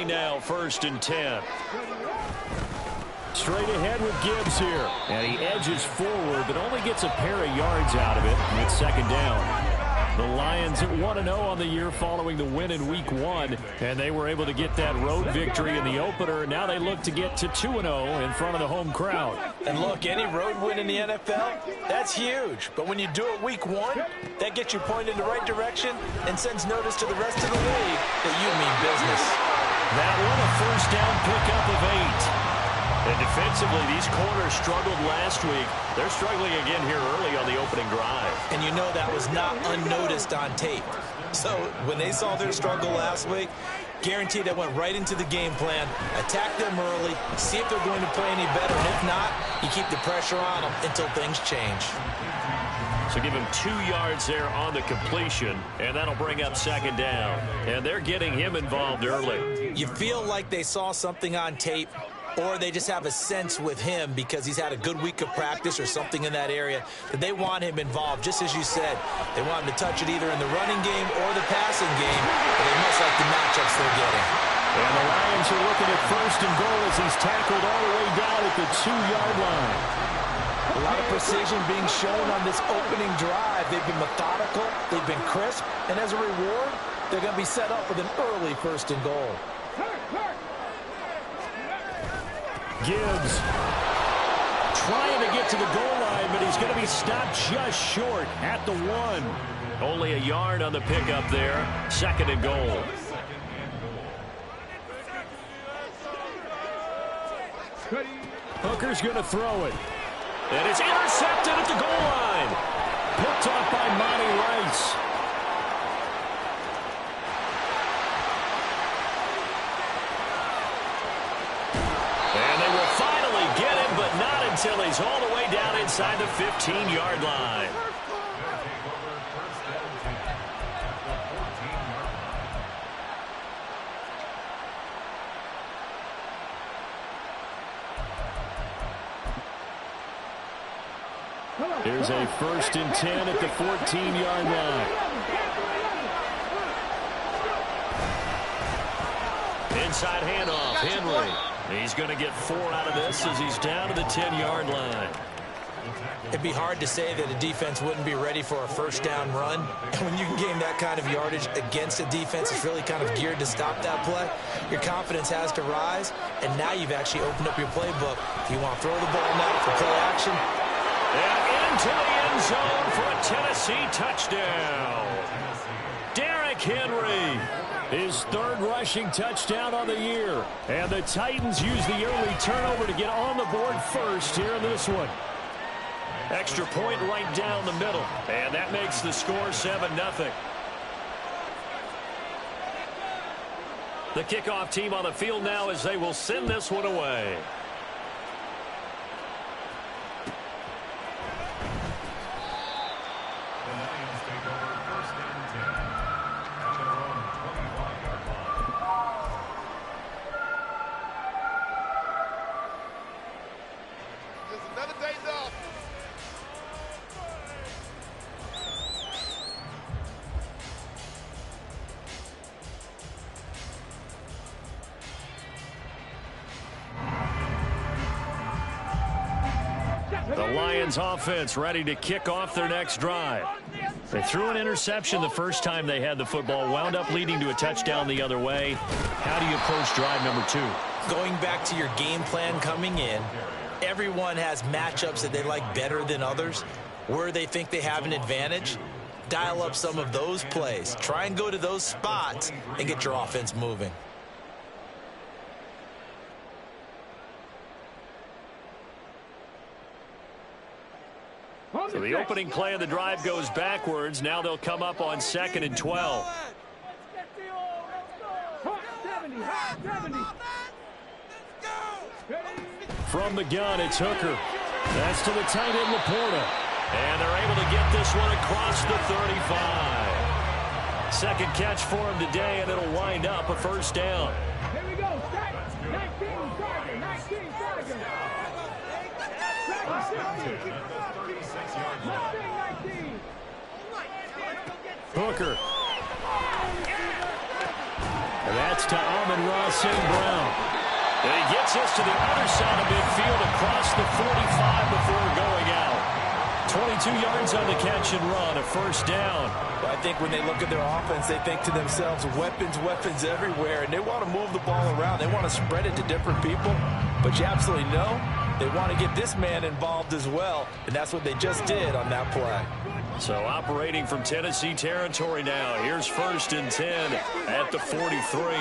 now, 1st and 10. Straight ahead with Gibbs here. And he edges forward, but only gets a pair of yards out of it. And it's 2nd down. The Lions at 1-0 on the year following the win in Week 1. And they were able to get that road victory in the opener. Now they look to get to 2-0 in front of the home crowd. And look, any road win in the NFL, that's huge. But when you do it Week 1, that gets you pointed in the right direction and sends notice to the rest of the league that you mean business. That one, a 1st down pickup of 8. And defensively, these corners struggled last week. They're struggling again here early on the opening drive. And you know that was not unnoticed on tape. So when they saw their struggle last week, guaranteed they went right into the game plan, attack them early, see if they're going to play any better. And if not, you keep the pressure on them until things change. So give him 2 yards there on the completion, and that'll bring up 2nd down. And they're getting him involved early. You feel like they saw something on tape, or they just have a sense with him because he's had a good week of practice or something in that area that they want him involved. Just as you said, they want him to touch it either in the running game or the passing game, but they must like the matchups they're getting. And the Lions are looking at 1st and goal as he's tackled all the way down at the 2-yard line. A lot of precision being shown on this opening drive. They've been methodical, they've been crisp, and as a reward, they're going to be set up with an early 1st and goal. Gibbs trying to get to the goal line, but he's going to be stopped just short at the 1. Only a yard on the pickup there. 2nd and goal. Hooker's going to throw it. And it's intercepted at the goal line. Picked off by Monty Rice. Until he's all the way down inside the 15-yard line. Here's a 1st and 10 at the 14-yard line. Inside handoff, Henry. He's going to get 4 out of this as he's down to the 10-yard line. It'd be hard to say that a defense wouldn't be ready for a 1st down run. And when you can gain that kind of yardage against a defense that's really kind of geared to stop that play, your confidence has to rise. And now you've actually opened up your playbook. If you want to throw the ball now for play action. And into the end zone for a Tennessee touchdown. Derrick Henry. His 3rd rushing touchdown on the year. And the Titans use the early turnover to get on the board first here in this one. Extra point right down the middle. And that makes the score 7-0. The kickoff team on the field now as they will send this one away. Offense ready to kick off their next drive. They threw an interception the first time they had the football, wound up leading to a touchdown the other way. How do you approach drive number 2? Going back to your game plan coming in, everyone has matchups that they like better than others. Where they think they have an advantage, dial up some of those plays. Try and go to those spots and get your offense moving. So the opening play of the drive goes backwards. Now they'll come up on 2nd and 12. From the gun, it's Hooker. That's to the tight end, Laporta. And they're able to get this one across the 35. 2nd catch for him today, and it'll wind up a 1st down. Here we go. 19 target. 19 target. Hooker. And that's to Amon-Ra St. Brown. And he gets us to the other side of midfield across the 45 before going out. 22 yards on the catch and run, a first down. I think when they look at their offense, they think to themselves, weapons everywhere, and they want to move the ball around. They want to spread it to different people, but you absolutely know they want to get this man involved as well, and that's what they just did on that play. So operating from Tennessee territory now. Here's 1st and 10 at the 43.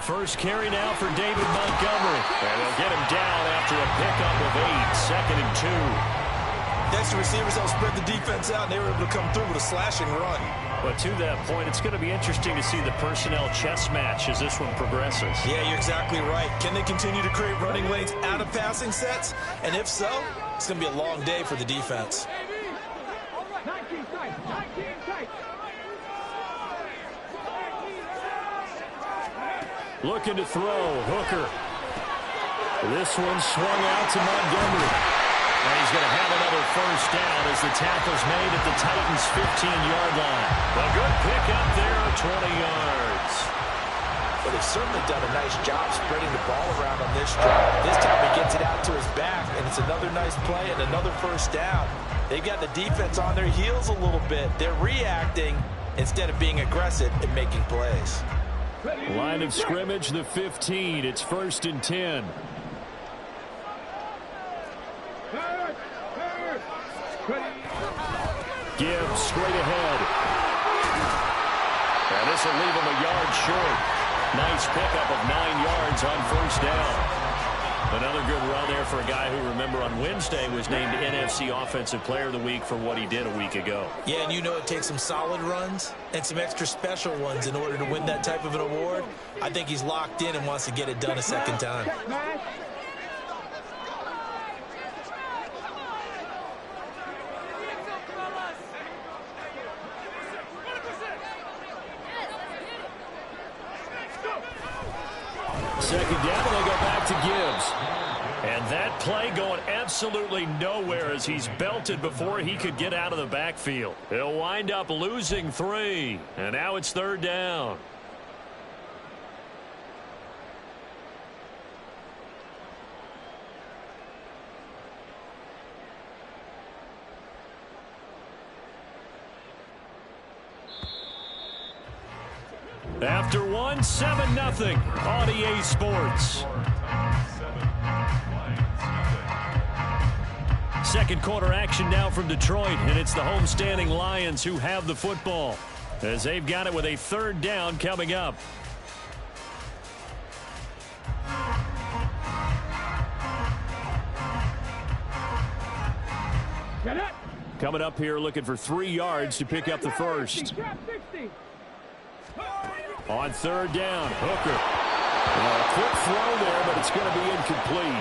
First carry now for David Montgomery. And they'll get him down after a pickup of 8, 2nd and 2. Next, the receivers helped spread the defense out, and they were able to come through with a slashing run. But to that point, it's going to be interesting to see the personnel chess match as this one progresses. Yeah, you're exactly right. Can they continue to create running lanes out of passing sets? And if so, it's going to be a long day for the defense. 19 tight, 19 tight. Looking to throw, Hooker. This one swung out to Montgomery. And he's going to have another first down as the tackle's made at the Titans' 15-yard line. A good pickup there, 20 yards. But they've certainly done a nice job spreading the ball around on this drive. This time he gets it out to his back, and it's another nice play and another first down. They've got the defense on their heels a little bit. They're reacting instead of being aggressive and making plays. Line of scrimmage, the 15. It's 1st and 10. Gibbs straight ahead. And this will leave him a yard short. Nice pickup of 9 yards on first down. Another good run there for a guy who, remember, on Wednesday was named NFC Offensive Player of the Week for what he did a week ago. Yeah, and you know it takes some solid runs and some extra special ones in order to win that type of an award. I think he's locked in and wants to get it done a second time. Second down, and they go back to Gibbs. And that play going absolutely nowhere as he's belted before he could get out of the backfield. He'll wind up losing 3. And now it's 3rd down. After 1, 7-0 on EA Sports. Second quarter action now from Detroit, and it's the homestanding Lions who have the football as they've got it with a 3rd down coming up. Coming up here looking for 3 yards to pick up the first. On 3rd down, Hooker. A quick throw there, but it's going to be incomplete.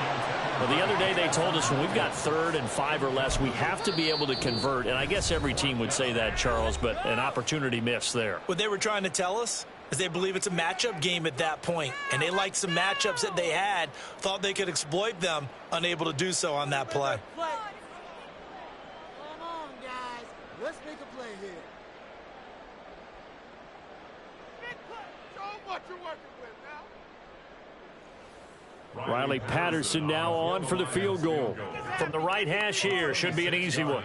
Well, the other day they told us when we've got 3rd and 5 or less, we have to be able to convert. And I guess every team would say that, Charles, but an opportunity missed there. What they were trying to tell us is they believe it's a matchup game at that point. And they liked some matchups that they had, thought they could exploit them, unable to do so on that play. Come on, guys. Let's make a play here. Riley Patterson now on for the field goal. From the right hash here, should be an easy one.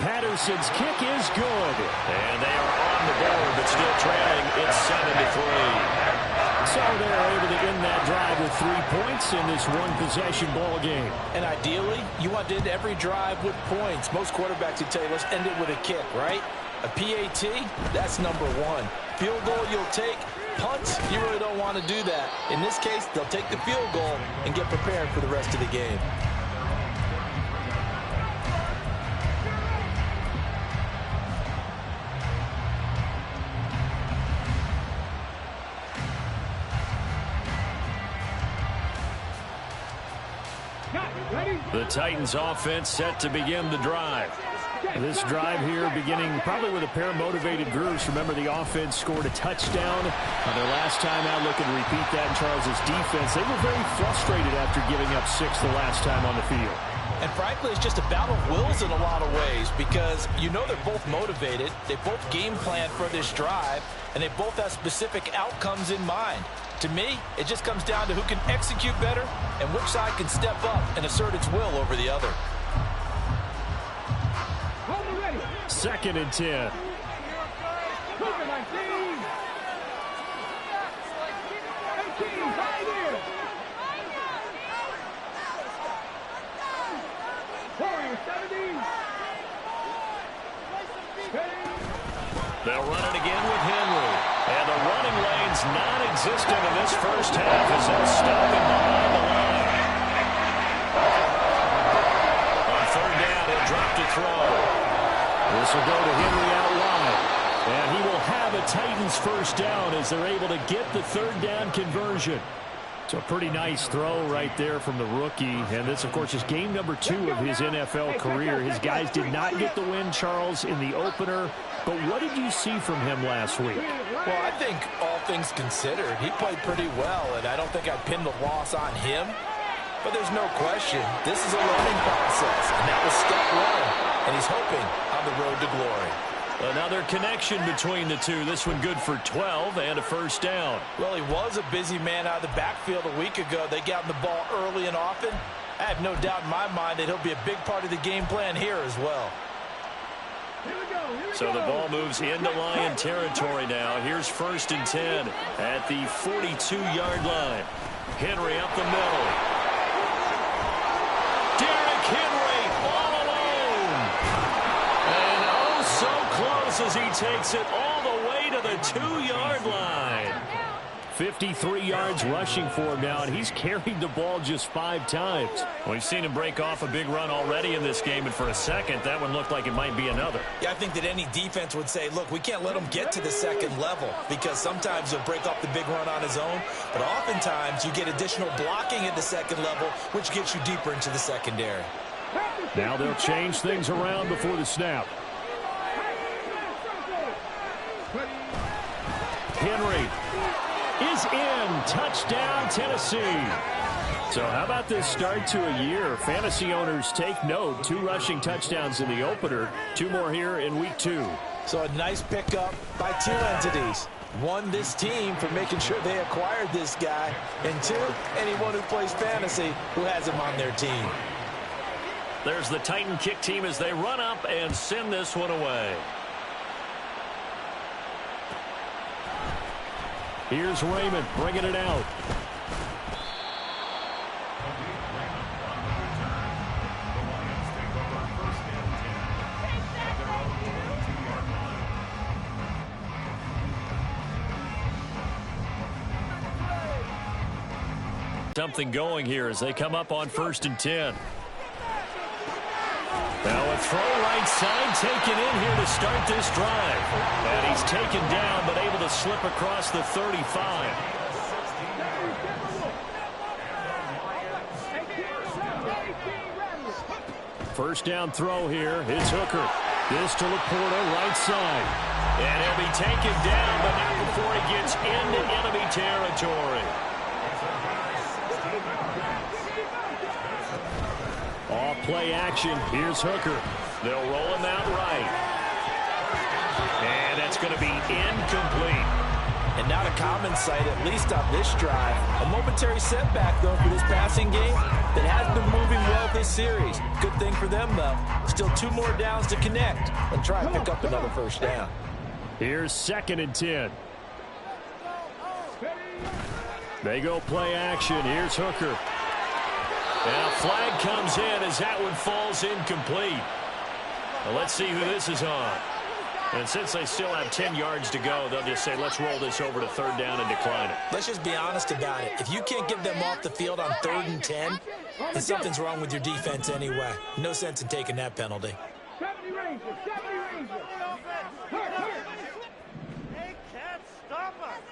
Patterson's kick is good. And they are on the board, but still trailing. It's 7-3. So they're able to end that drive with 3 points in this one-possession ball game. And ideally, you want to end every drive with points. Most quarterbacks would tell you, let's end it with a kick, right? A PAT, that's number 1. Field goal you'll take. Punts, you really don't want to do that. In this case, they'll take the field goal and get prepared for the rest of the game. The Titans offense set to begin the drive. This drive here beginning probably with a pair of motivated groups. Remember, the offense scored a touchdown on their last time out. Looking to repeat that in Charles' defense. They were very frustrated after giving up 6 the last time on the field. And frankly, it's just a battle of wills in a lot of ways because you know they're both motivated. They both game plan for this drive, and they both have specific outcomes in mind. To me, it just comes down to who can execute better and which side can step up and assert its will over the other. 2nd and 10. They'll run it again with Henry. And the running lane's non-existent in this first half as they'll stop him behind the line. On 3rd down, he'll drop to throw. This will go to Henry out wide. And he will have a Titans first down as they're able to get the 3rd down conversion. So a pretty nice throw right there from the rookie. And this, of course, is game number 2 of his NFL career. His guys did not get the win, Charles, in the opener. But what did you see from him last week? Well, I think all things considered, he played pretty well, and I don't think I'd pin the loss on him. But there's no question, this is a learning process, and that was step 1, and he's hoping on the road to glory. Another connection between the two. This one good for 12 and a first down. Well, he was a busy man out of the backfield a week ago. They got him the ball early and often. I have no doubt in my mind that he'll be a big part of the game plan here as well. So the ball moves into Lion territory now. Here's 1st and 10 at the 42-yard line. Henry up the middle. Derrick Henry all alone. And oh, so close as he takes it all the way to the 2-yard line. 53 yards rushing for him now, and he's carried the ball just 5 times. We've seen him break off a big run already in this game, and for a second, that one looked like it might be another. Yeah, I think that any defense would say, look, we can't let him get to the 2nd level because sometimes he'll break off the big run on his own, but oftentimes you get additional blocking at the 2nd level, which gets you deeper into the secondary. Now they'll change things around before the snap. Henry is in. Touchdown, Tennessee. So how about this start to a year? Fantasy owners take note. 2 rushing touchdowns in the opener. 2 more here in week 2. So a nice pickup by 2 entities. 1, this team for making sure they acquired this guy. And 2, anyone who plays fantasy who has him on their team. There's the Titan kick team as they run up and send this one away. Here's Raymond bringing it out. Something going here as they come up on 1st and 10. Now a throw right side taken in here to start this drive. And he's taken down but able to slip across the 35. First down throw here. It's Hooker. This to Laporta, right side. And he'll be taken down, but not before he gets into enemy territory. Off play action. Here's Hooker. They'll roll him out right. And that's going to be incomplete. And not a common sight, at least on this drive. A momentary setback, though, for this passing game that has been moving well this series. Good thing for them, though. Still 2 more downs to connect and try and pick up another first down. Here's 2nd and 10. They go play action. Here's Hooker. And a flag comes in as that one falls incomplete. Well, let's see who this is on. And since they still have 10 yards to go, they'll just say, let's roll this over to 3rd down and decline it. Let's just be honest about it. If you can't get them off the field on 3rd and 10, then something's wrong with your defense anyway. No sense in taking that penalty. 70 Rangers, 70 Rangers. They can't stop us.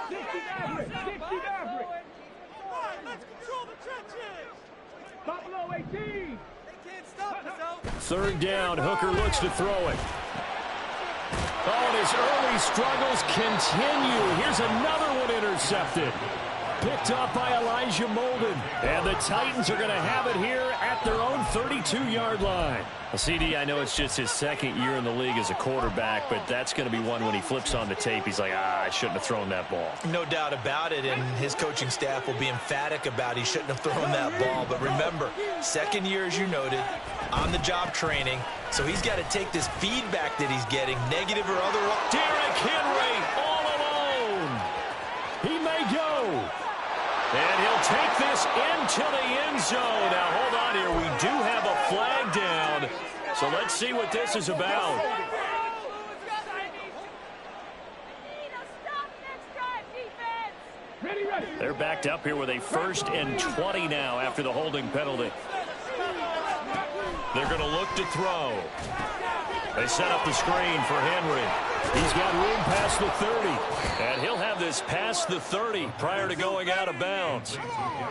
60 Maverick, 60 Maverick. Come on, let's control the trenches. 19. They can't stop us, out. Third down, Hooker looks to throw it. Oh, and his early struggles continue. Here's another one intercepted. Picked up by Elijah Molden. And the Titans are going to have it here at their own 32-yard line. Well, CD, I know it's just his second year in the league as a quarterback, but that's going to be one when he flips on the tape. He's like, I shouldn't have thrown that ball. No doubt about it, and his coaching staff will be emphatic about he shouldn't have thrown that ball. But remember, second year, as you noted, on-the-job training, so he's got to take this feedback that he's getting, negative or otherwise. Derrick Henry all alone. He may go. And he'll take this into the end zone. Now, hold on here. We do have a flag down. So let's see what this is about. They're backed up here with a 1st and 20 now after the holding penalty. They're going to look to throw. They set up the screen for Henry. He's got room past the 30. And he'll have this past the 30 prior to going out of bounds.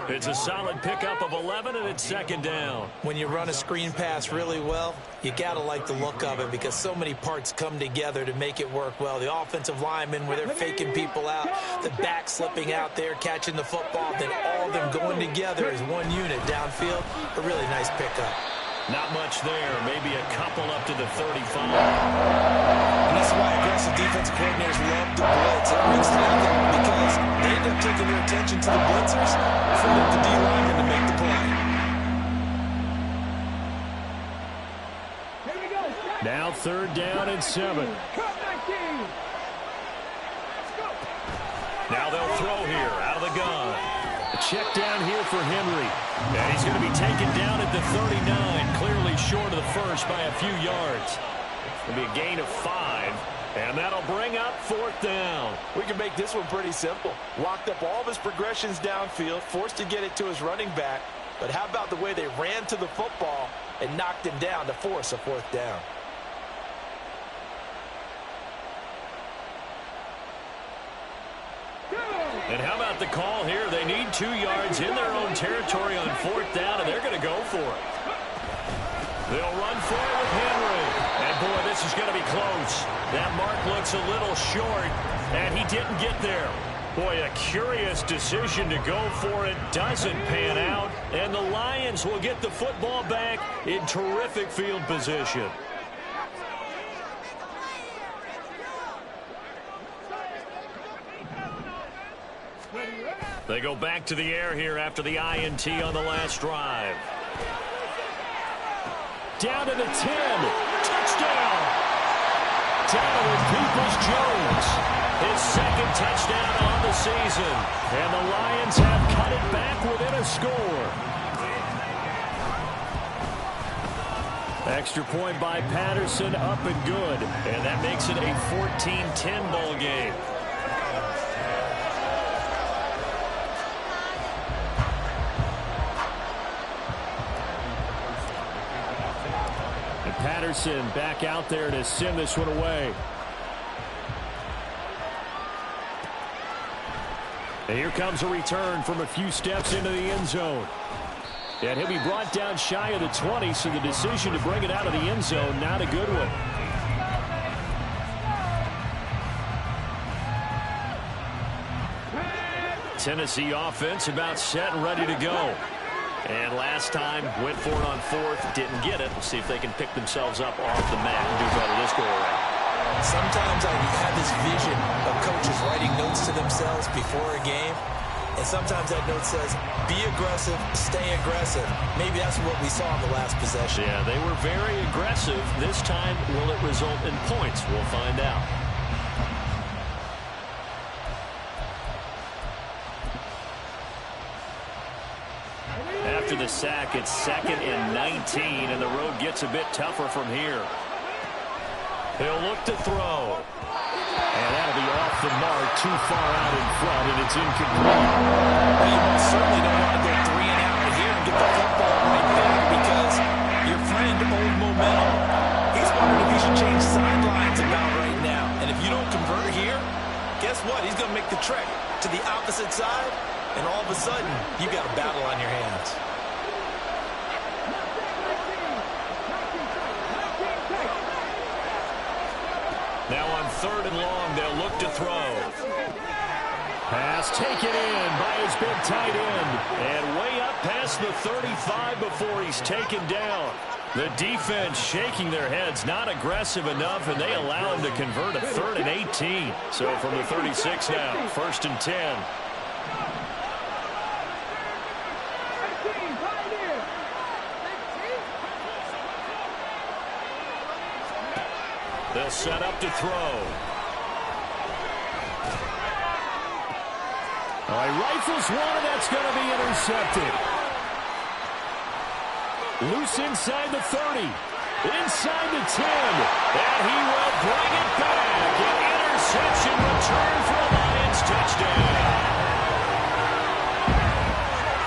It's a solid pickup of 11, and it's 2nd down. When you run a screen pass really well, you got to like the look of it because so many parts come together to make it work well. The offensive linemen where they're faking people out, the back slipping out there, catching the football, then all of them going together as one unit downfield. A really nice pickup. Not much there. Maybe a couple up to the 35. And that's why aggressive defensive coordinators love to blitz. It makes nothing because they end up taking their attention to the blitzers, freeing up the D-lineman to make the play. Here we go. Now 3rd down and 7. Cut 19. Now they'll throw here out of the gun. A check down here for Henry. And he's going to be taken down at the 39, clearly short of the first by a few yards. It'll be a gain of 5, and that'll bring up 4th down. We can make this one pretty simple. Locked up all of his progressions downfield, forced to get it to his running back. But how about the way they ran to the football and knocked him down to force a 4th down? And how about the call here? They need 2 yards in their own territory on 4th down, and they're going to go for it. They'll run for it with Henry. And, boy, this is going to be close. That mark looks a little short, and he didn't get there. Boy, a curious decision to go for it. Doesn't pan out, and the Lions will get the football back in terrific field position. They go back to the air here after the INT on the last drive. Down to the 10. Touchdown. Donovan Peoples-Jones. His 2nd touchdown on the season. And the Lions have cut it back within a score. Extra point by Patterson, up and good. And that makes it a 14-10 ball game. Patterson back out there to send this one away. And here comes a return from a few steps into the end zone. And he'll be brought down shy of the 20, so the decision to bring it out of the end zone, not a good one. Tennessee offense about set and ready to go. And last time, went for it on 4th, didn't get it. We'll see if they can pick themselves up off the mat and do better this go around. Sometimes I have this vision of coaches writing notes to themselves before a game. And sometimes that note says, be aggressive, stay aggressive. Maybe that's what we saw in the last possession. Yeah, they were very aggressive. This time, will it result in points? We'll find out. After the sack, it's 2nd and 19, and the road gets a bit tougher from here. He'll look to throw. And that'll be off the mark, too far out in front, and it's incomplete. Well, you most certainly don't want to go 3 and out here and get the football right back because your friend, Old Momentum, he's wondering if he should change sidelines about right now. And if you don't convert here, guess what? He's going to make the trek to the opposite side, and all of a sudden, you've got a battle on your hands. 3rd and long. They'll look to throw. Pass taken in by his big tight end. And way up past the 35 before he's taken down. The defense shaking their heads, not aggressive enough, and they allow him to convert a 3rd and 18. So from the 36 now, 1st and 10. They'll set up to throw. All right, rifles one, and that's going to be intercepted. Loose inside the 30. Inside the 10. And he will bring it back. An interception return for a Lions touchdown.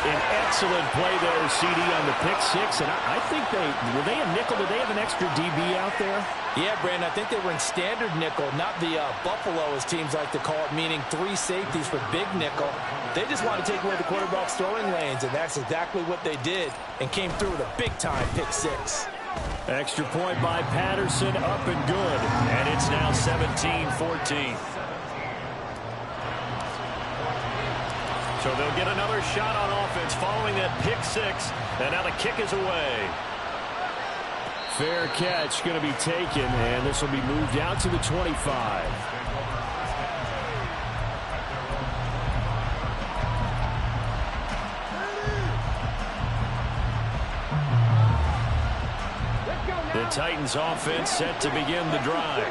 An excellent play there, CD, on the pick six. And I think were they a nickel? Did they have an extra DB out there? Yeah, Brandon, I think they were in standard nickel, not the Buffalo, as teams like to call it, meaning 3 safeties for big nickel. They just want to take away the quarterback's throwing lanes, and that's exactly what they did, and came through with a big-time pick six. Extra point by Patterson, up and good. And it's now 17-14. So they'll get another shot on offense following that pick six. And now the kick is away. Fair catch going to be taken, and this will be moved out to the 25. The Titans offense set to begin the drive.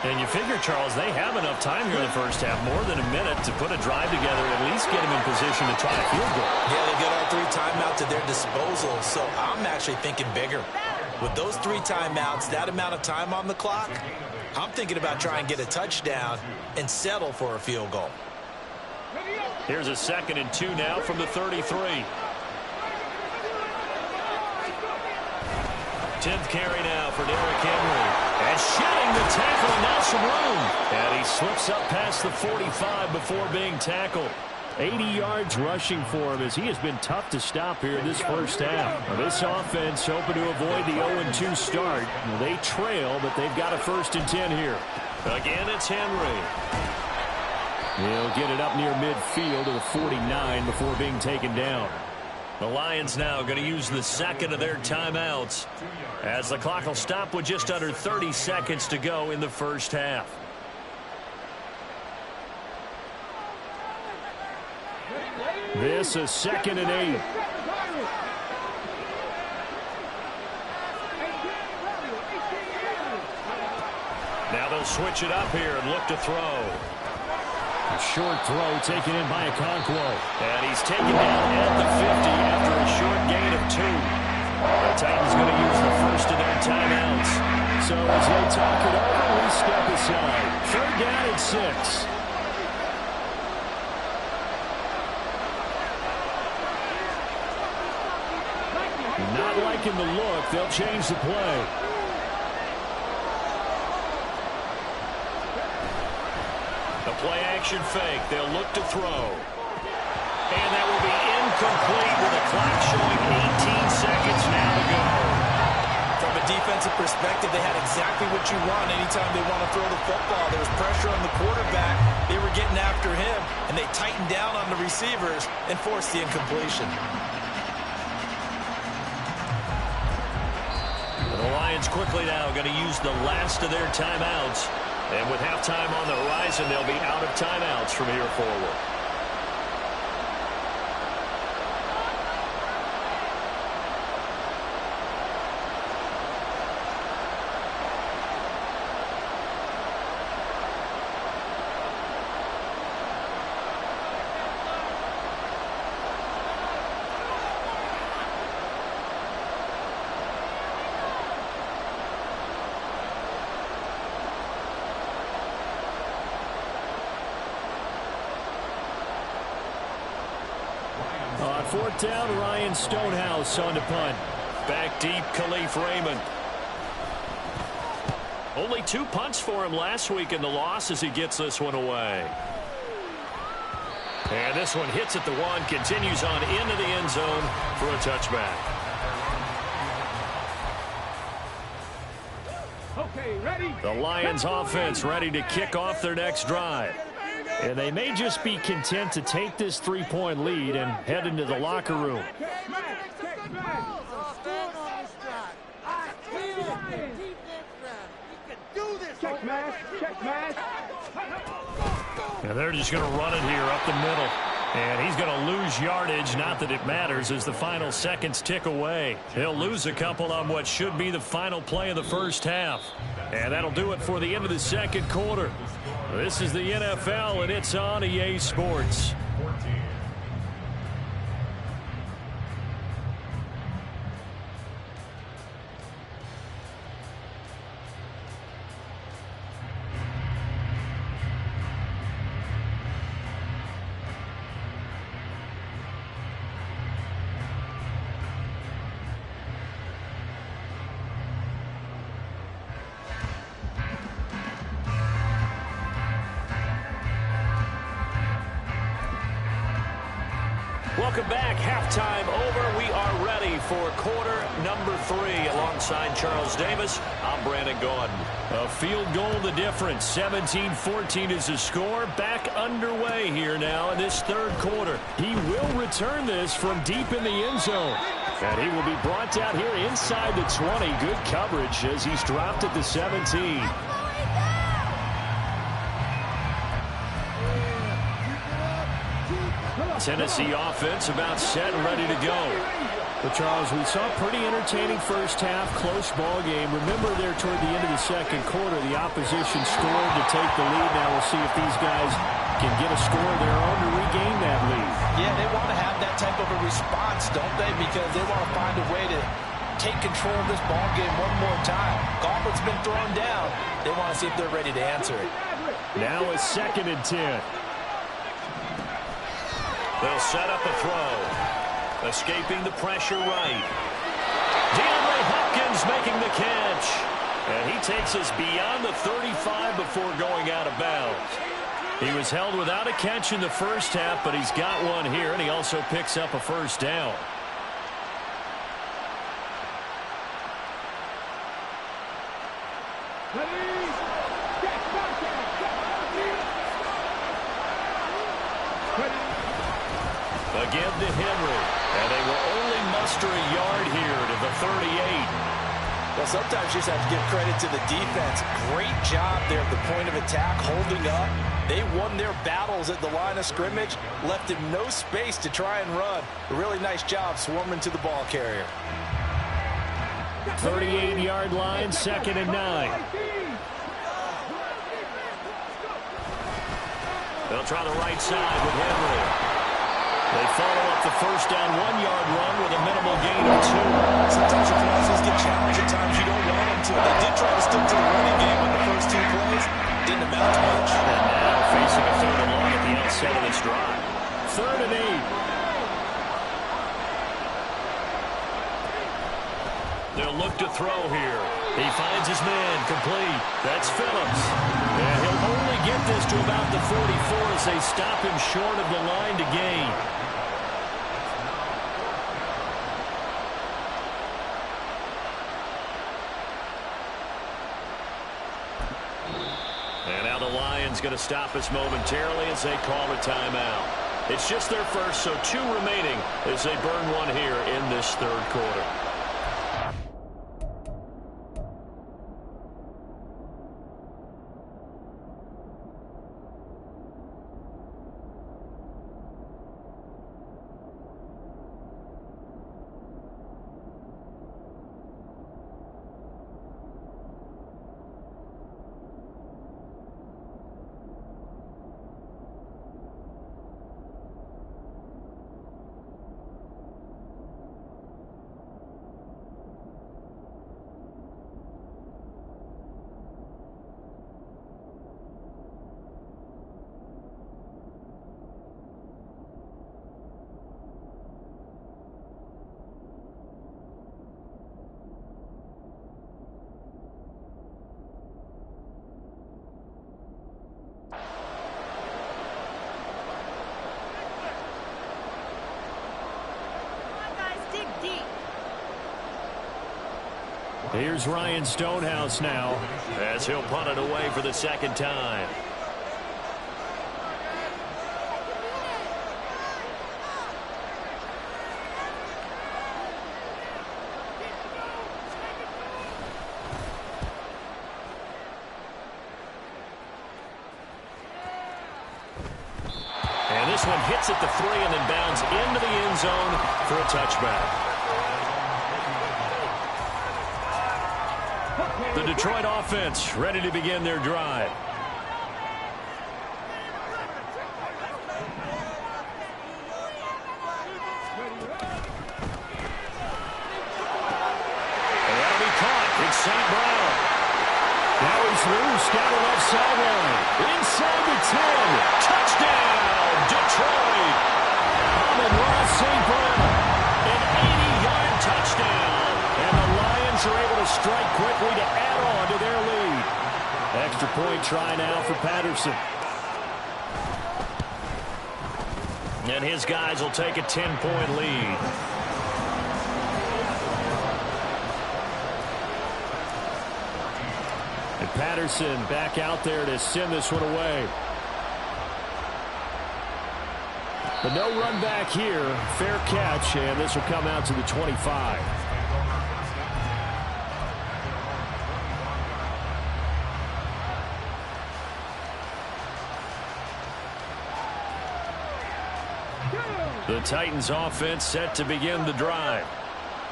And you figure, Charles, they have enough time here in the first half, more than a minute, to put a drive together, at least get them in position to try a field goal. Yeah, they got all 3 timeouts at their disposal, so I'm actually thinking bigger. With those 3 timeouts, that amount of time on the clock, I'm thinking about trying to get a touchdown and settle for a field goal. Here's a 2nd and 2 now from the 33. 10th carry now for Derrick Henry. And shedding the tackle, and now some room. And he slips up past the 45 before being tackled. 80 yards rushing for him, as he has been tough to stop here this first half. Now, this offense hoping to avoid the 0-2 start. Well, they trail, but they've got a 1st and 10 here. Again, it's Henry. He'll get it up near midfield to the 49 before being taken down. The Lions now going to use the 2nd of their timeouts, as the clock will stop with just under 30 seconds to go in the first half. This is 2nd and 8. Now they'll switch it up here and look to throw. A short throw taken in by Okonkwo. And he's taken down at the 50 after a short gain of 2. The Titans going to use the 1st of their timeouts. So as they talk it over, we step aside. 3rd down and 6. Not liking the look. They'll change the play. The play action fake. They'll look to throw. And that will be incomplete with the clock showing 18 seconds now to go. From a defensive perspective, they had exactly what you want anytime they want to throw the football. There was pressure on the quarterback. They were getting after him, and they tightened down on the receivers and forced the incompletion. The Lions quickly now going to use the last of their timeouts. And with halftime on the horizon, they'll be out of timeouts from here forward. On 4th down, Ryan Stonehouse on to punt. Back deep, Khalif Raymond. Only 2 punts for him last week in the loss as he gets this one away. And this one hits at the 1, continues on into the end zone for a touchback. Okay, ready? The Lions offense ready to kick off their next drive. And they may just be content to take this 3-point lead and head into the locker room. Check mash, check mash. And they're just going to run it here up the middle. And he's going to lose yardage. Not that it matters as the final seconds tick away. He'll lose a couple on what should be the final play of the first half. And that'll do it for the end of the second quarter. This is the NFL, and it's on EA Sports. Welcome back. Halftime over. We are ready for quarter number 3. Alongside Charles Davis, I'm Brandon Gaudin. A field goal the difference. 17-14 is the score. Back underway here now in this third quarter. He will return this from deep in the end zone. And he will be brought down here inside the 20. Good coverage as he's dropped at the 17. Tennessee offense about set and ready to go. But Charles, we saw a pretty entertaining first half, close ball game. Remember there toward the end of the second quarter, the opposition scored to take the lead. Now we'll see if these guys can get a score of their own to regain that lead. Yeah, they want to have that type of a response, don't they? Because they want to find a way to take control of this ball game one more time. Gauntlet's been thrown down. They want to see if they're ready to answer it. Now it's 2nd and 10. They'll set up a throw. Escaping the pressure right. DeAndre Hopkins making the catch. And he takes us beyond the 35 before going out of bounds. He was held without a catch in the first half, but he's got one here, and he also picks up a first down. Again to Henry, and they will only muster a yard here to the 38. Well, sometimes you just have to give credit to the defense. Great job there at the point of attack, holding up. They won their battles at the line of scrimmage, left him no space to try and run. A really nice job swarming to the ball carrier. 38-yard line, 2nd and 9. They'll try the right side with Henry. They follow up the first down 1-yard run with a minimal gain of 2. Sometimes your crosses get challenged at times you don't want them to. They did try to stick to the running game on the first 2 plays. Didn't amount to much. And now facing a 3rd and long at the outset of this drive. 3rd and 8. They'll look to throw here. He finds his man complete. That's Phillips. And he'll only get this to about the 44 as they stop him short of the line to gain. And now the Lions going to stop us momentarily as they call a timeout. It's just their first, so 2 remaining as they burn one here in this third quarter. Here's Ryan Stonehouse now as he'll punt it away for the second time. And this one hits at the 3 and then bounds into the end zone for a touchback. The Detroit offense ready to begin their drive. And that'll be caught. It's St. Brown. Now he's loose down the left sideline. Inside the 10. Touchdown, Detroit. Amon-Ra St. Brown. An 80-yard touchdown. And the Lions are able to strike quickly to add on to their lead. Extra point try now for Patterson. And his guys will take a 10-point lead. And Patterson back out there to send this one away. But no run back here. Fair catch, and this will come out to the 25. The Titans offense set to begin the drive.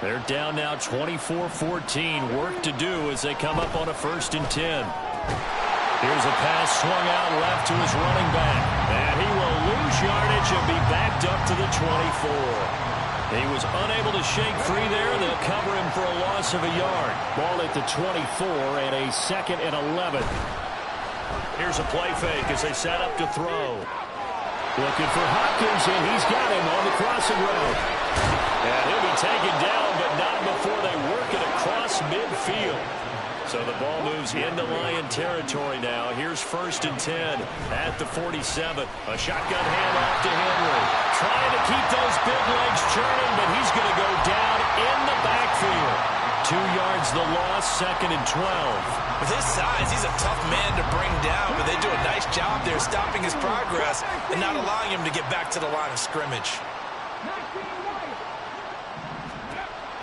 They're down now 24-14. Work to do as they come up on a 1st and 10. Here's a pass swung out left to his running back. And he will lose yardage and be backed up to the 24. He was unable to shake free there. They'll cover him for a loss of a yard. Ball at the 24 and a 2nd and 11. Here's a play fake as they set up to throw. Looking for Hopkins, and he's got him on the crossing route. And he'll be taken down, but not before they work it across midfield. So the ball moves into Lion territory now. Here's 1st and 10 at the 47. A shotgun handoff to Henry. Trying to keep those big legs churning, but he's going to go down in the backfield. 2 yards the loss, 2nd and 12. With his size, he's a tough man to bring down, but they do a nice job there stopping his progress and not allowing him to get back to the line of scrimmage.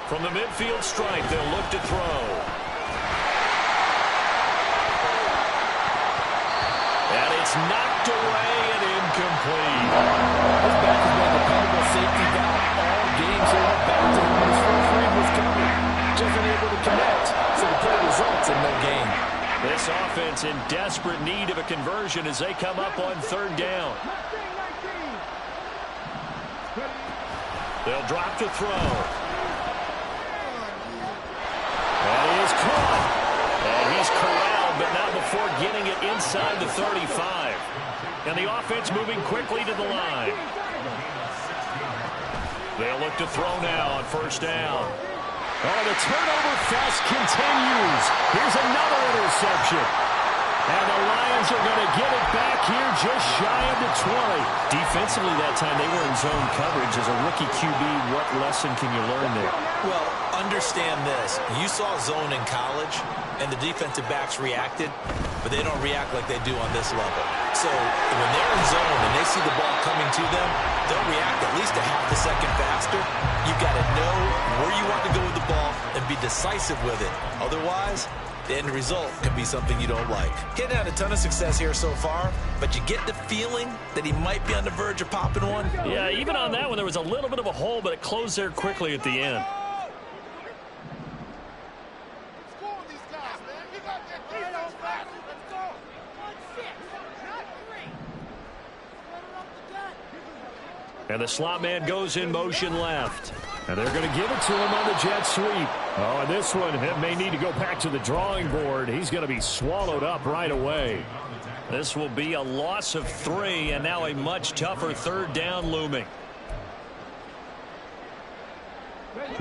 From the midfield stripe, they'll look to throw. And it's knocked away and incomplete. His back has been a dependable safety valve all game, so he went back to him when his first read was coming. Just unable to connect, so the play results in no gain. This offense in desperate need of a conversion as they come up on 3rd down. They'll drop to throw. And he is caught. And he's corralled, but not before getting it inside the 35. And the offense moving quickly to the line. They'll look to throw now on 1st down. Oh, the turnover fest continues. Here's another interception. And the Lions are going to get it back here just shy of the 20. Defensively that time, they were in zone coverage. As a rookie QB, what lesson can you learn there? Well, understand this. You saw zone in college, and the defensive backs reacted, but they don't react like they do on this level. So when they're in zone and they see the ball coming to them, they'll react at least a half a second faster. You've got to know where you want to go with the ball and be decisive with it. Otherwise, the end result can be something you don't like. Getting had a ton of success here so far, but you get the feeling that he might be on the verge of popping one. Yeah, even on that one, there was a little bit of a hole, but it closed there quickly at the end. And the slot man goes in motion left. And they're going to give it to him on the jet sweep. Oh, and this one may need to go back to the drawing board. He's going to be swallowed up right away. This will be a loss of 3, and now a much tougher 3rd down looming.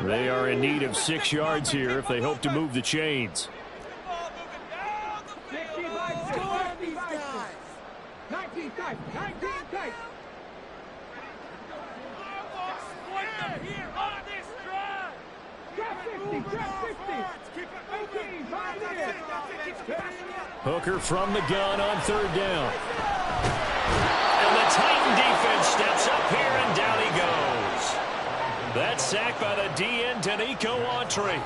They are in need of 6 yards here if they hope to move the chains. 19 tight. 19 tight. Here on this drive. Drop 50. Drop 50. Hooker from the gun on third down. And the Titan defense steps up here, and down he goes. That's sacked by the DN, Danico Autry.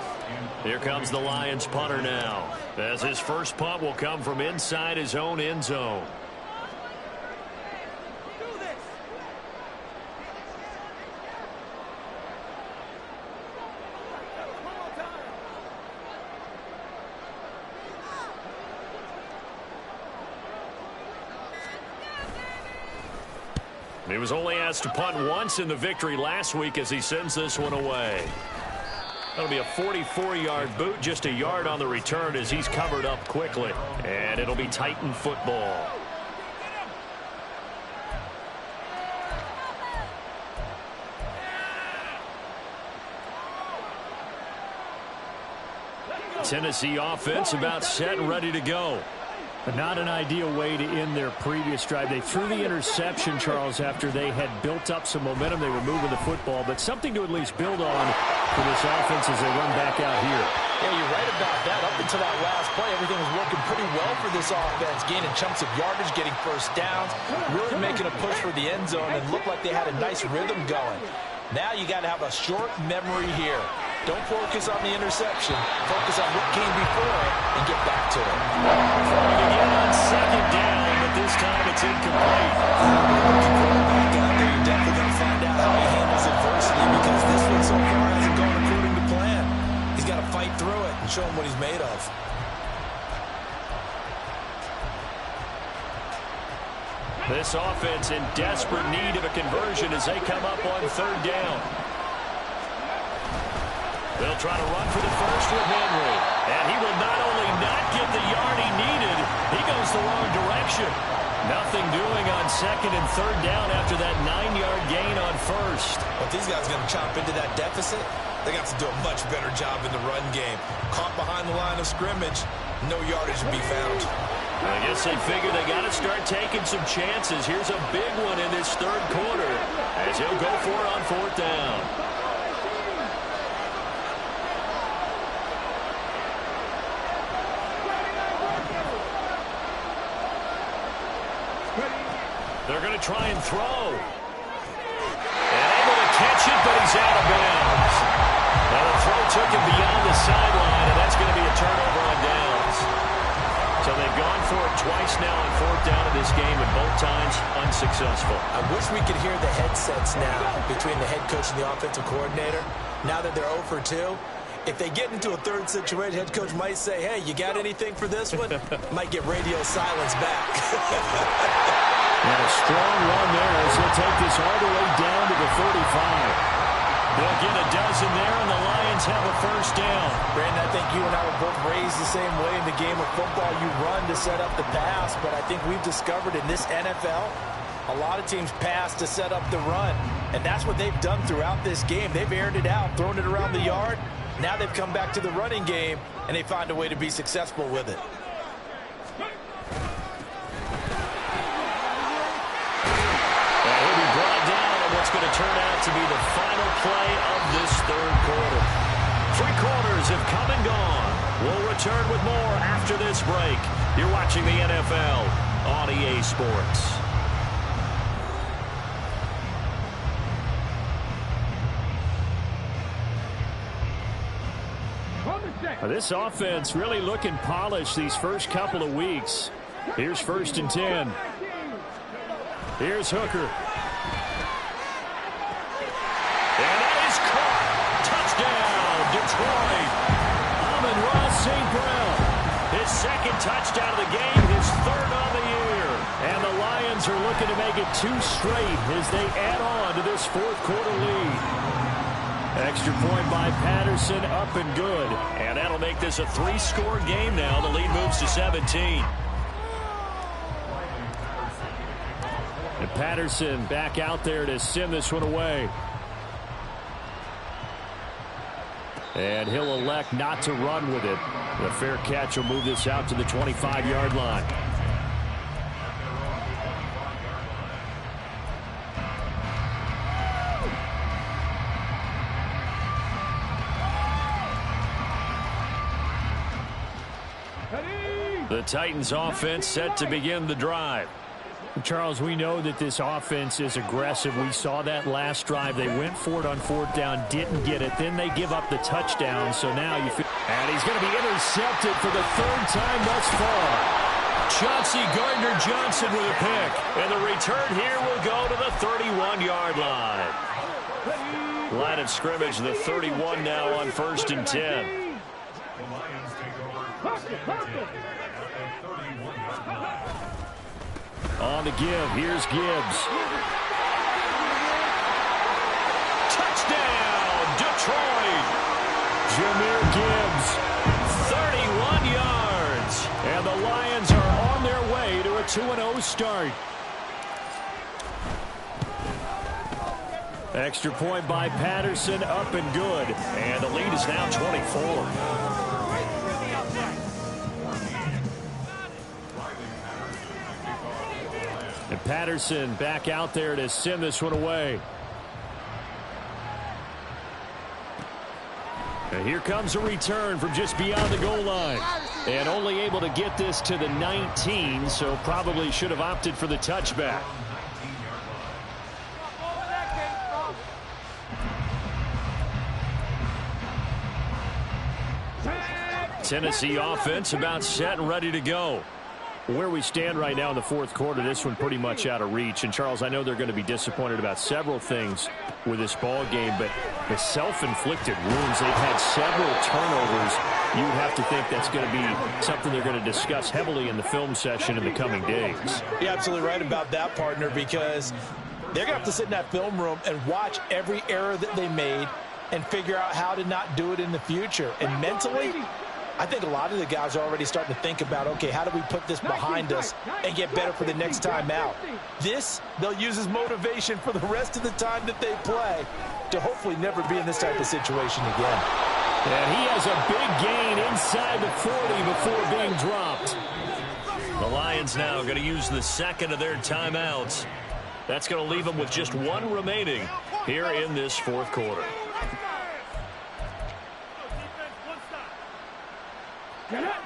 Here comes the Lions punter now, as his first punt will come from inside his own end zone. He was only asked to punt once in the victory last week as he sends this one away. That'll be a 44-yard boot, just a yard on the return as he's covered up quickly. And it'll be Titan football. Tennessee offense about set and ready to go. But not an ideal way to end their previous drive. They threw the interception, Charles, after they had built up some momentum. They were moving the football, but something to at least build on for this offense as they run back out here. Yeah, you're right about that. Up until that last play, everything was working pretty well for this offense, gaining chunks of yardage, getting first downs, really making a push for the end zone, and looked like they had a nice rhythm going. Now you got to have a short memory here. Don't focus on the interception. Focus on what came before it and get back to it. Throwing again on second down, but this time it's incomplete. Back out there, you're definitely going to find out how he handles adversity, because this one so far hasn't gone according to plan. He's got to fight through it and show him what he's made of. This offense in desperate need of a conversion as they come up on third down. They'll try to run for the first with Henry. And he will not only not get the yard he needed, he goes the wrong direction. Nothing doing on second and third down after that 9-yard gain on first. But these guys are going to chop into that deficit. They got to do a much better job in the run game. Caught behind the line of scrimmage, no yardage to be found. I guess they figure they got to start taking some chances. Here's a big one in this third quarter as he'll go for it on fourth down. They're going to try and throw. And able to catch it, but he's out of bounds. Now the throw took him beyond the sideline, and that's going to be a turnover on downs. So they've gone for it twice now on fourth down in this game, and both times unsuccessful. I wish we could hear the headsets now between the head coach and the offensive coordinator. Now that they're 0 for 2, if they get into a third situation, head coach might say, hey, you got anything for this one? Might get radio silence back. And a strong run there as he'll take this all the way down to the 45. They'll get a dozen there, and the Lions have a first down. Brandon, I think you and I were both raised the same way in the game of football. You run to set up the pass, but I think we've discovered in this NFL, a lot of teams pass to set up the run. And that's what they've done throughout this game. They've aired it out, thrown it around the yard. Now they've come back to the running game, and they find a way to be successful with it. What's going to turn out to be the final play of this third quarter. 3 quarters have come and gone. We'll return with more after this break. You're watching the NFL on EA Sports. This offense really looking polished these first couple of weeks. Here's 1st and 10. Here's Hooker. Detroit. Amon-Ra St. Brown. His second touchdown of the game, his 3rd on the year. And the Lions are looking to make it 2 straight as they add on to this 4th quarter lead. Extra point by Patterson, up and good. And that'll make this a 3-score game now. The lead moves to 17. And Patterson back out there to send this one away. And he'll elect not to run with it. The fair catch will move this out to the 25-yard line. The Titans offense set to begin the drive. Charles, we know that this offense is aggressive. We saw that last drive. They went for it on 4th down, didn't get it. Then they give up the touchdown. So now you feel... And he's going to be intercepted for the 3rd time thus far. Chauncey Gardner-Johnson with a pick. And the return here will go to the 31-yard line. Line of scrimmage, the 31 now on 1st and 10. On the give, here's Gibbs. Touchdown, Detroit! Jahmyr Gibbs, 31 yards. And the Lions are on their way to a 2-0 start. Extra point by Patterson, up and good. And the lead is now 24. And Patterson back out there to send this one away. And here comes a return from just beyond the goal line. And only able to get this to the 19, so probably should have opted for the touchback. Tennessee offense about set and ready to go. Where we stand right now in the 4th quarter, this one pretty much out of reach. And, Charles, I know they're going to be disappointed about several things with this ball game, but the self-inflicted wounds, they've had several turnovers. You would have to think that's going to be something they're going to discuss heavily in the film session in the coming days. You're absolutely right about that, partner, because they're going to have to sit in that film room and watch every error that they made and figure out how to not do it in the future. And mentally, I think a lot of the guys are already starting to think about, okay, how do we put this behind us and get better for the next time out? This, they'll use as motivation for the rest of the time that they play to hopefully never be in this type of situation again. And he has a big gain inside the 40 before being dropped. The Lions now going to use the 2nd of their timeouts. That's going to leave them with just 1 remaining here in this 4th quarter.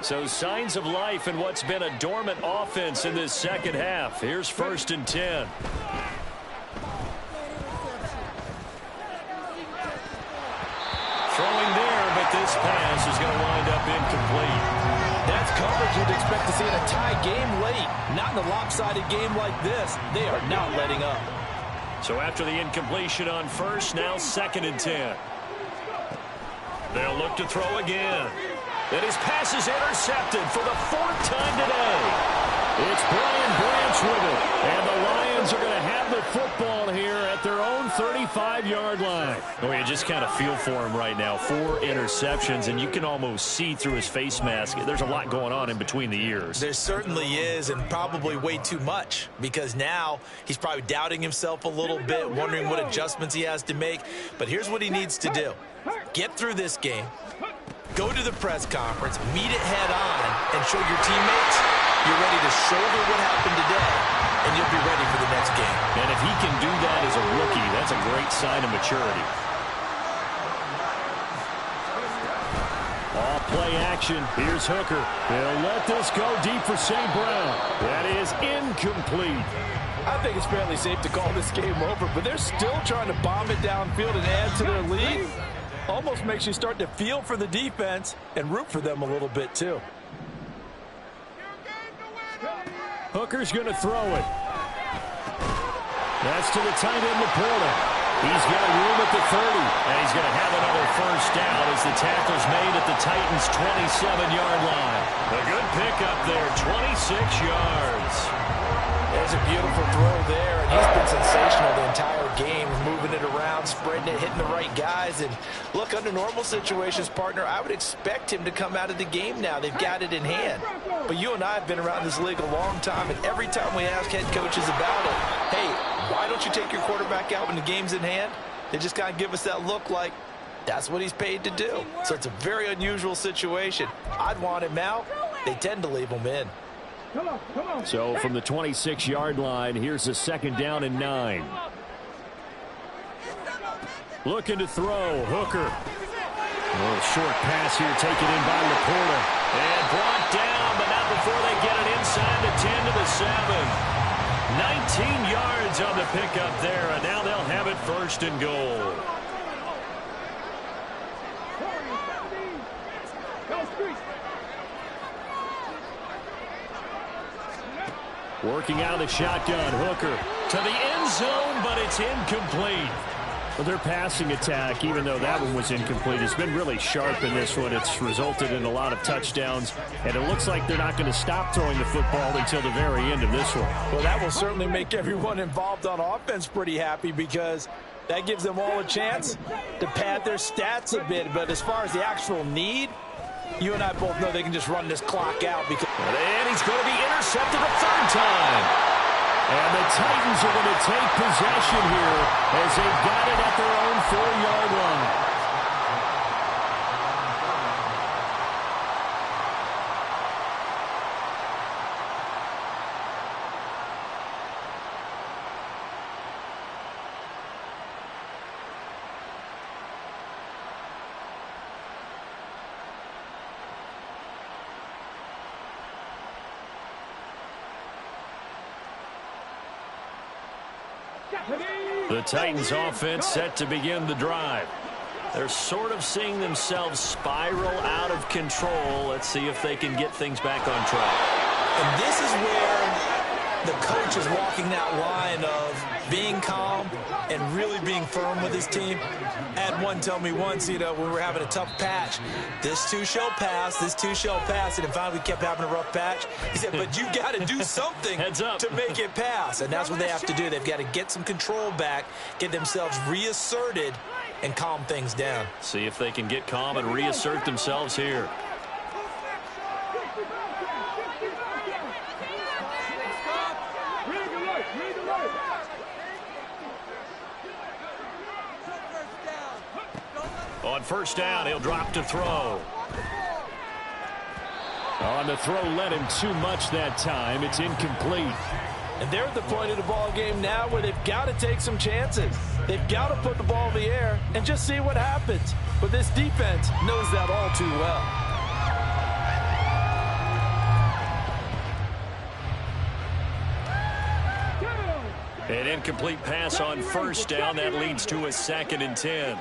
So signs of life in what's been a dormant offense in this 2nd half. Here's 1st and 10. Throwing there, but this pass is going to wind up incomplete. That's coverage you'd expect to see in a tie game late. Not in a lopsided game like this. They are not letting up. So after the incompletion on 1st, now 2nd and 10. They'll look to throw again. And his pass is intercepted for the 4th time today. It's Brian Branch with it. And the Lions are going to have the football here at their own 35-yard line. Oh, you just kind of feel for him right now. 4 interceptions, and you can almost see through his face mask. There's a lot going on in between the ears. There certainly is, and probably way too much, because now he's probably doubting himself a little bit, wondering what adjustments he has to make. But here's what he needs to do. Get through this game. Go to the press conference, meet it head on, and show your teammates you're ready to shoulder what happened today, and you'll be ready for the next game. And if he can do that as a rookie, that's a great sign of maturity. All play action. Here's Hooker. They'll let this go deep for St. Brown. That is incomplete. I think it's fairly safe to call this game over, but they're still trying to bomb it downfield and add to their lead. Almost makes you start to feel for the defense and root for them a little bit, too. Hooker's going to throw it. That's to the tight end, Laporta. He's got room at the 30, and he's going to have another 1st down as the tackle's made at the Titans' 27-yard line. A good pickup there, 26 yards. There's a beautiful throw there, and he's been sensational the entire game, moving it around, spreading it, hitting the right guys. And look, under normal situations, partner, I would expect him to come out of the game now. They've got it in hand. But you and I have been around this league a long time, and every time we ask head coaches about it, hey, why don't you take your quarterback out when the game's in hand? They just kind of give us that look like that's what he's paid to do. So it's a very unusual situation. I'd want him out. They tend to leave him in. So from the 26-yard line, here's a 2nd down and 9. Looking to throw, Hooker. A little short pass here taken in by Laporta. And brought down, but not before they get it inside the 10 to the 7. 19 yards on the pickup there, and now they'll have it first and goal. Working out of the shotgun, Hooker to the end zone, but it's incomplete. Well, their passing attack, even though that one was incomplete, has been really sharp in this one. It's resulted in a lot of touchdowns, and it looks like they're not going to stop throwing the football until the very end of this one. Well, that will certainly make everyone involved on offense pretty happy because that gives them all a chance to pad their stats a bit. But as far as the actual need, you and I both know they can just run this clock out. And he's going to be intercepted a third time. And the Titans are going to take possession here as they've got it at their own 4-yard line. The Titans offense set to begin the drive. They're sort of seeing themselves spiral out of control. Let's see if they can get things back on track. And this is where the coach is walking that line of being calm and really being firm with his team. I had one tell me once, when we were having a tough patch, this too shall pass, this too shall pass, and finally we kept having a rough patch. He said, but you got to do something to make it pass, and that's what they have to do. They've got to get some control back, get themselves reasserted, and calm things down. See if they can get calm and reassert themselves here. On first down, he'll drop to throw. On the throw, led him too much that time. It's incomplete. And they're at the point of the ball game now where they've got to take some chances. They've got to put the ball in the air and just see what happens. But this defense knows that all too well. An incomplete pass on first down. That leads to a 2nd and 10.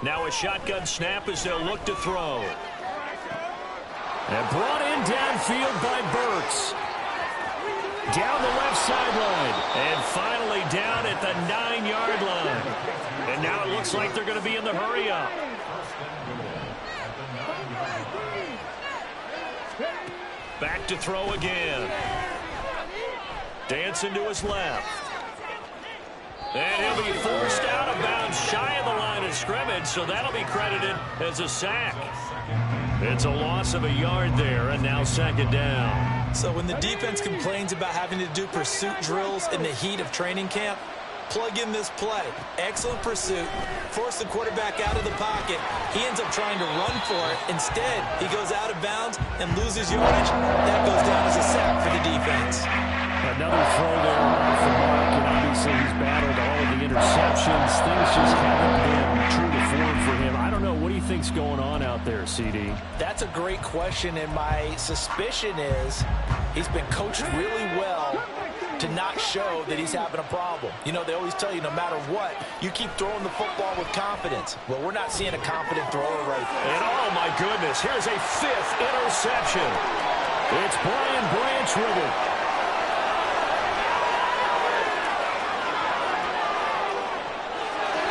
Now a shotgun snap as they'll look to throw. And brought in downfield by Burks. Down the left sideline. And finally down at the 9-yard line. And now it looks like they're going to be in the hurry-up. Back to throw again. Dancing to his left. And he'll be forced out of bounds shy of the line of scrimmage, so that'll be credited as a sack. It's a loss of a yard there, and now 2nd down. So when the defense complains about having to do pursuit drills in the heat of training camp, plug in this play. Excellent pursuit. Force the quarterback out of the pocket. He ends up trying to run for it. Instead, he goes out of bounds and loses yardage. That goes down as a sack for the defense. Another throw there for Mark, and obviously he's battled all of the interceptions. Things just haven't been true to form for him. I don't know. What do you think's going on out there, CD? That's a great question, and my suspicion is he's been coached really well to not show that he's having a problem. They always tell you no matter what, you keep throwing the football with confidence. Well, we're not seeing a confident thrower right now. And oh my goodness, here's a 5th interception. It's Brian Branch with it.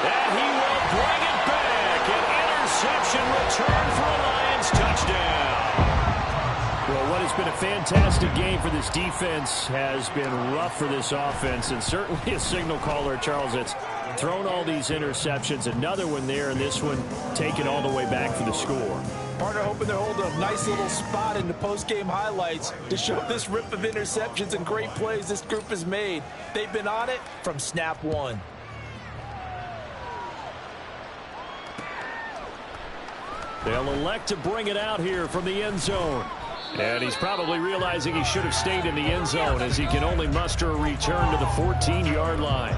And he will bring it back. An interception return for a Lions touchdown. Well, what has been a fantastic game for this defense has been rough for this offense, and certainly a signal caller, Charles, that's thrown all these interceptions. Another one there, and this one taken all the way back for the score. Partner hoping they're holding a nice little spot in the post-game highlights to show this rip of interceptions and great plays this group has made. They've been on it from snap one. They'll elect to bring it out here from the end zone. And he's probably realizing he should have stayed in the end zone as he can only muster a return to the 14-yard line.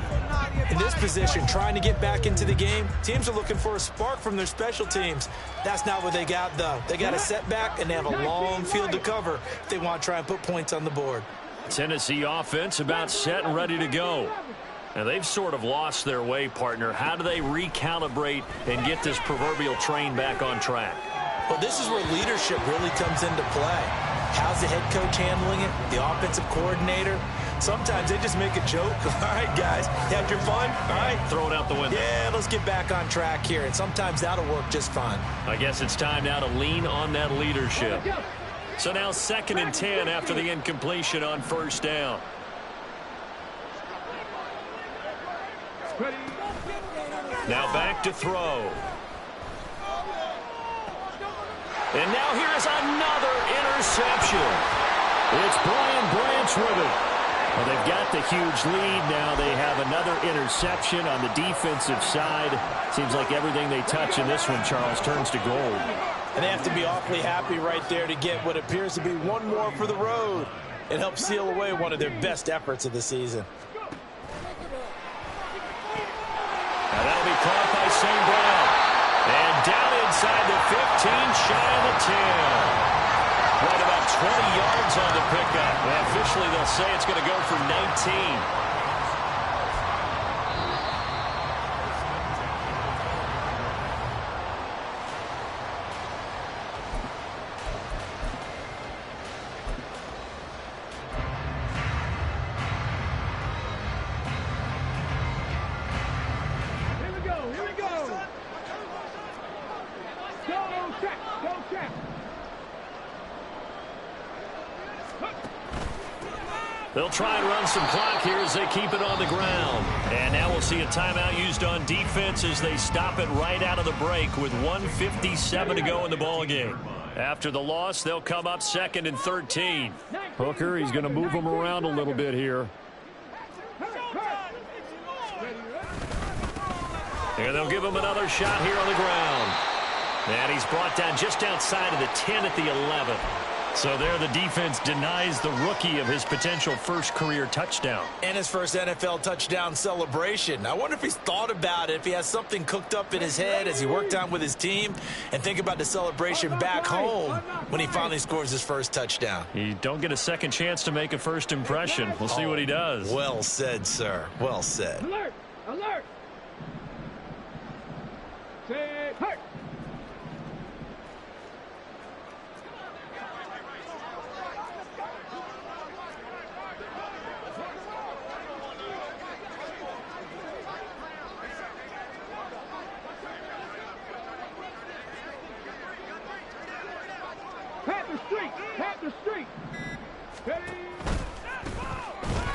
In this position, trying to get back into the game, teams are looking for a spark from their special teams. That's not what they got, though. They got a setback, and they have a long field to cover if they want to try and put points on the board. Tennessee offense about set and ready to go. And they've sort of lost their way, partner. How do they recalibrate and get this proverbial train back on track? Well, this is where leadership really comes into play. How's the head coach handling it? The offensive coordinator? Sometimes they just make a joke. All right, guys, had your fun? All right. Throw it out the window. Yeah, let's get back on track here. And sometimes that'll work just fine. I guess it's time now to lean on that leadership. So now 2nd and 10 after the incompletion on 1st down. Now back to throw. And now here is another interception. It's Brian Branch with it. Well, they've got the huge lead. Now they have another interception on the defensive side. Seems like everything they touch in this one, Charles, turns to gold. And they have to be awfully happy right there to get what appears to be one more for the road. It helps seal away one of their best efforts of the season. Now that'll be caught by St. Brown. And down inside the 15, shy of the 10. Right about 20 yards on the pickup. Well, officially, they'll say it's going to go for 19. They'll try and run some clock here as they keep it on the ground. And now we'll see a timeout used on defense as they stop it right out of the break with 1:57 to go in the ballgame. After the loss, they'll come up 2nd and 13. Hooker, he's going to move them around a little bit here. And they'll give him another shot here on the ground. And he's brought down just outside of the 10 at the 11. So there the defense denies the rookie of his potential first career touchdown. And his first NFL touchdown celebration. I wonder if he's thought about it, if he has something cooked up in his head as he worked on with his team, and think about the celebration back home when he finally scores his first touchdown. You don't get a second chance to make a first impression. We'll see what he does. Well said, sir. Well said. Alert! Alert! Say hurt!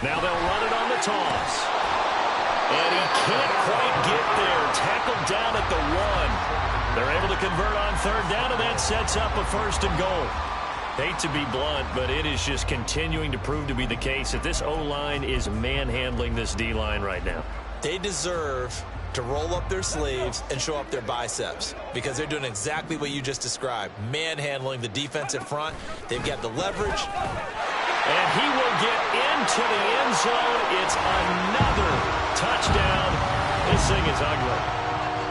Now they'll run it on the toss. And he can't quite get there. Tackled down at the 1. They're able to convert on 3rd down, and that sets up a 1st and goal. Hate to be blunt, but it is just continuing to prove to be the case that this O-line is manhandling this D-line right now. They deserve to roll up their sleeves and show up their biceps because they're doing exactly what you just described, manhandling the defensive front. They've got the leverage. And he will get into the end zone. It's another touchdown. This thing is ugly.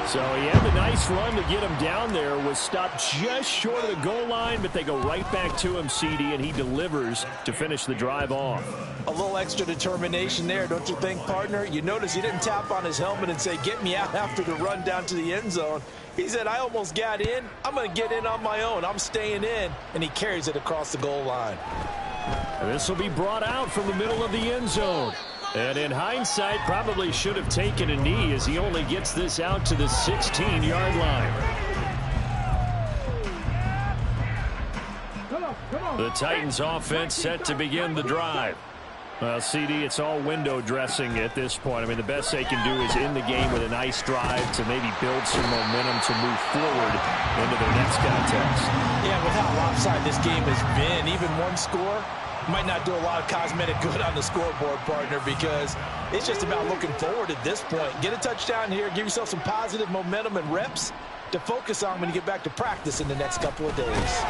So he had the nice run to get him down there, was stopped just short of the goal line, but they go right back to him, CD, and he delivers to finish the drive off. A little extra determination there, don't you think, partner? You notice he didn't tap on his helmet and say, get me out after the run down to the end zone. He said, I almost got in. I'm going to get in on my own. I'm staying in. And he carries it across the goal line. And this will be brought out from the middle of the end zone. And in hindsight, probably should have taken a knee as he only gets this out to the 16-yard line. The Titans offense set to begin the drive. Well, CD, it's all window dressing at this point. I mean, the best they can do is end the game with a nice drive to maybe build some momentum to move forward into their next contest. Yeah, with how lopsided this game has been, even one score might not do a lot of cosmetic good on the scoreboard, partner, because it's just about looking forward at this point. Get a touchdown here, give yourself some positive momentum and reps to focus on when you get back to practice in the next couple of days.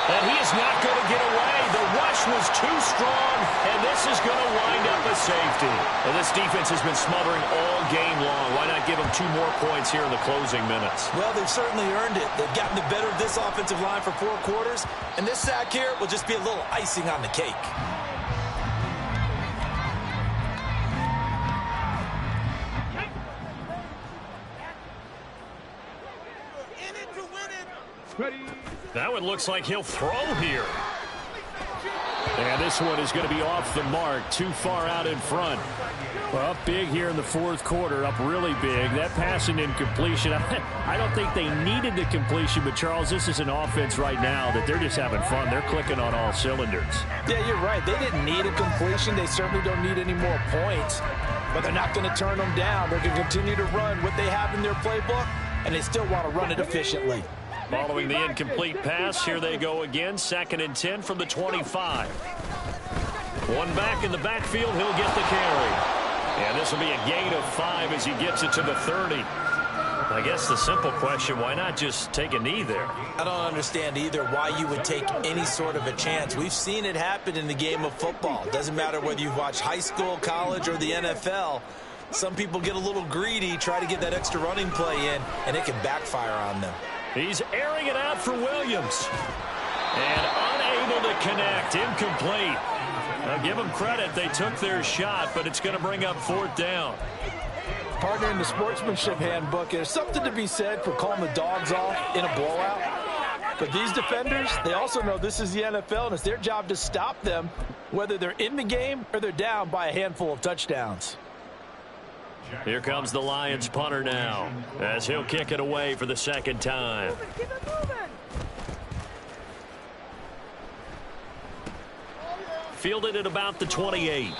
And he is not going to get away. The rush was too strong, and this is going to wind up a safety. And this defense has been smothering all game long. Why not give them 2 more points here in the closing minutes? Well, they've certainly earned it. They've gotten the better of this offensive line for 4 quarters, and this sack here will just be a little icing on the cake. That one looks like he'll throw here. And this one is going to be off the mark, too far out in front. Well, up big here in the 4th quarter, up really big. That passing incompletion, I don't think they needed the completion, but Charles, this is an offense right now that they're just having fun. They're clicking on all cylinders. Yeah, you're right. They didn't need a completion. They certainly don't need any more points, but they're not going to turn them down. They're going to continue to run what they have in their playbook, and they still want to run it efficiently. Following the incomplete pass, here they go again. 2nd and 10 from the 25. One back in the backfield, he'll get the carry. And this will be a gain of 5 as he gets it to the 30. I guess the simple question, why not just take a knee there? I don't understand either why you would take any sort of a chance. We've seen it happen in the game of football. It doesn't matter whether you've watched high school, college, or the NFL. Some people get a little greedy, try to get that extra running play in, and it can backfire on them. He's airing it out for Williams. And unable to connect. Incomplete. Now give them credit. They took their shot, but it's going to bring up 4th down. Partner, in the sportsmanship handbook, there's something to be said for calling the dogs off in a blowout. But these defenders, they also know this is the NFL, and it's their job to stop them, whether they're in the game or they're down by a handful of touchdowns. Here comes the Lions punter now, as he'll kick it away for the 2nd time. Keep it moving. Fielded at about the 28.